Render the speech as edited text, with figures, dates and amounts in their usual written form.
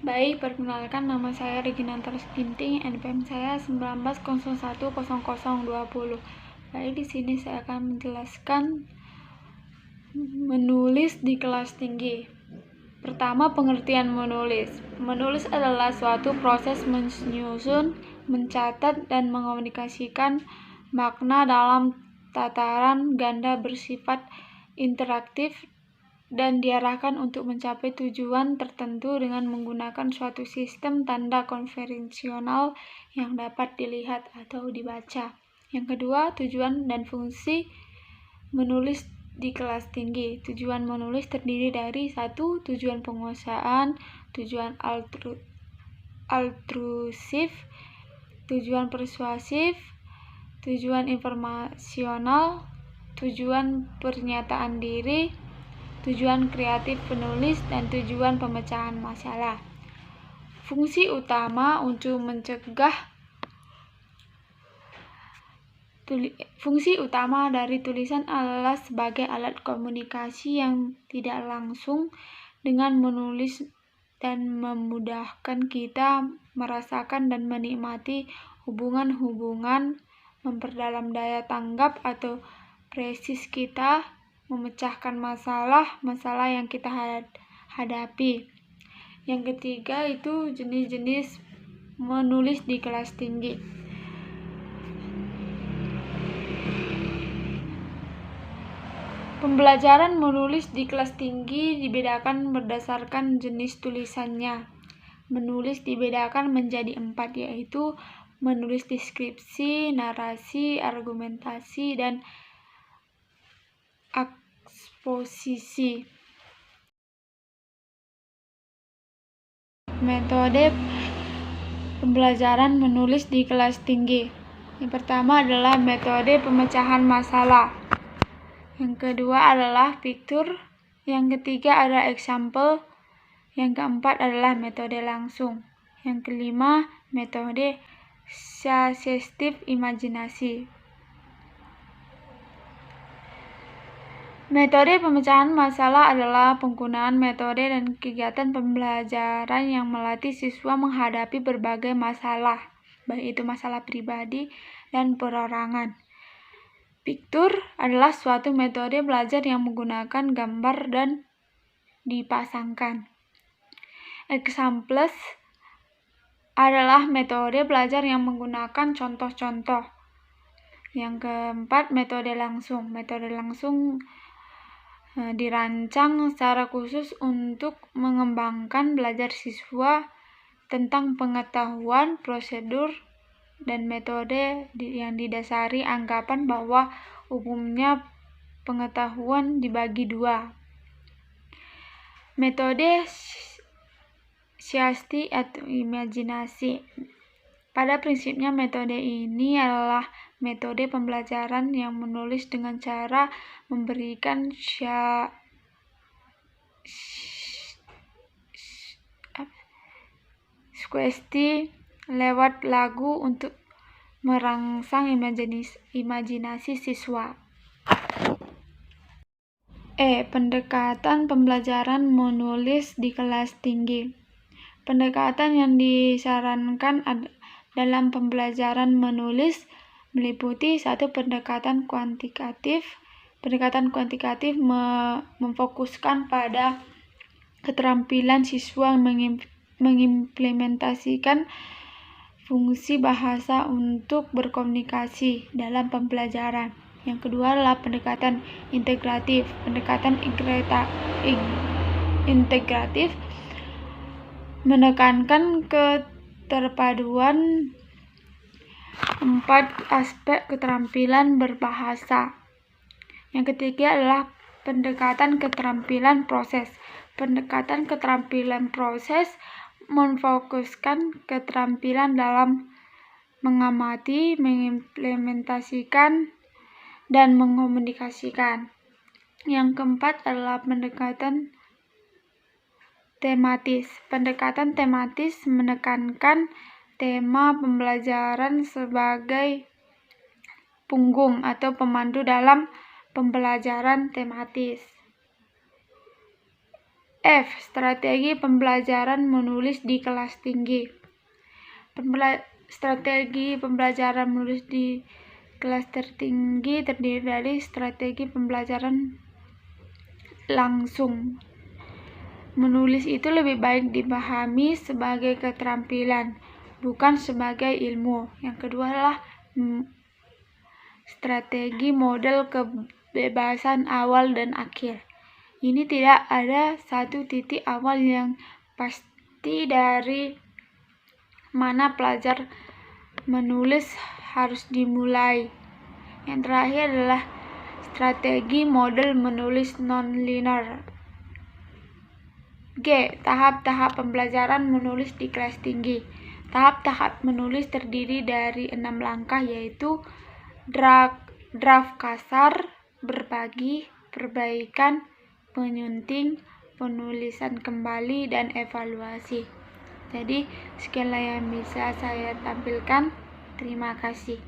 Baik, perkenalkan nama saya Regina Ginting, NPM saya 19010020. Baik, di sini saya akan menjelaskan menulis di kelas tinggi. Pertama, pengertian menulis. Menulis adalah suatu proses menyusun, mencatat, dan mengomunikasikan makna dalam tataran ganda bersifat interaktif dan diarahkan untuk mencapai tujuan tertentu dengan menggunakan suatu sistem tanda konvensional yang dapat dilihat atau dibaca. Yang kedua, tujuan dan fungsi menulis di kelas tinggi. Tujuan menulis terdiri dari 1. Tujuan penguasaan, tujuan altrusif, tujuan persuasif, tujuan informasional, tujuan pernyataan diri, tujuan kreatif penulis, dan tujuan pemecahan masalah. Fungsi utama untuk mencegah Fungsi utama dari tulisan adalah sebagai alat komunikasi yang tidak langsung dengan menulis dan memudahkan kita merasakan dan menikmati hubungan-hubungan, memperdalam daya tanggap atau presis kita, memecahkan masalah yang kita hadapi. Yang ketiga itu jenis-jenis menulis di kelas tinggi. Pembelajaran menulis di kelas tinggi dibedakan berdasarkan jenis tulisannya. Menulis dibedakan menjadi 4, yaitu menulis deskripsi, narasi, argumentasi, dan eksposisi. Metode pembelajaran menulis di kelas tinggi. Yang pertama adalah metode pemecahan masalah. Yang kedua adalah picture. Yang ketiga adalah example. Yang keempat adalah metode langsung. Yang kelima, metode suggestive imajinasi. Metode pemecahan masalah adalah penggunaan metode dan kegiatan pembelajaran yang melatih siswa menghadapi berbagai masalah, baik itu masalah pribadi dan perorangan. Picture adalah suatu metode belajar yang menggunakan gambar dan dipasangkan. Examples adalah metode belajar yang menggunakan contoh-contoh. Yang keempat, metode langsung. Metode langsung dirancang secara khusus untuk mengembangkan belajar siswa tentang pengetahuan, prosedur, dan metode yang didasari anggapan bahwa umumnya pengetahuan dibagi 2. Metode suggestive atau imajinasi. Pada prinsipnya metode ini adalah metode pembelajaran yang menulis dengan cara memberikan sugesti lewat lagu untuk merangsang imajinasi siswa. Pendekatan pembelajaran menulis di kelas tinggi. Pendekatan yang disarankan dalam pembelajaran menulis meliputi 1. Pendekatan kuantitatif. Pendekatan kuantitatif memfokuskan pada keterampilan siswa mengimplementasikan fungsi bahasa untuk berkomunikasi dalam pembelajaran. Yang kedua adalah pendekatan integratif. Pendekatan integratif menekankan keterpaduan 4 aspek keterampilan berbahasa. Yang ketiga adalah pendekatan keterampilan proses. Pendekatan keterampilan proses memfokuskan keterampilan dalam mengamati, mengimplementasikan, dan mengomunikasikan. Yang keempat adalah pendekatan tematis. Pendekatan tematis menekankan tema pembelajaran sebagai punggung atau pemandu dalam pembelajaran tematis. F. Strategi pembelajaran menulis di kelas tinggi. Strategi pembelajaran menulis di kelas tertinggi terdiri dari strategi pembelajaran langsung. Menulis itu lebih baik dipahami sebagai keterampilan, bukan sebagai ilmu. Yang kedua adalah strategi model kebebasan awal dan akhir. Ini tidak ada satu titik awal yang pasti dari mana pelajar menulis harus dimulai. Yang terakhir adalah strategi model menulis non-linear. G. Tahap-tahap pembelajaran menulis di kelas tinggi. Tahap-tahap menulis terdiri dari 6 langkah, yaitu draft kasar, berbagi, perbaikan, penyunting, penulisan kembali, dan evaluasi. Jadi, sekianlah yang bisa saya tampilkan. Terima kasih.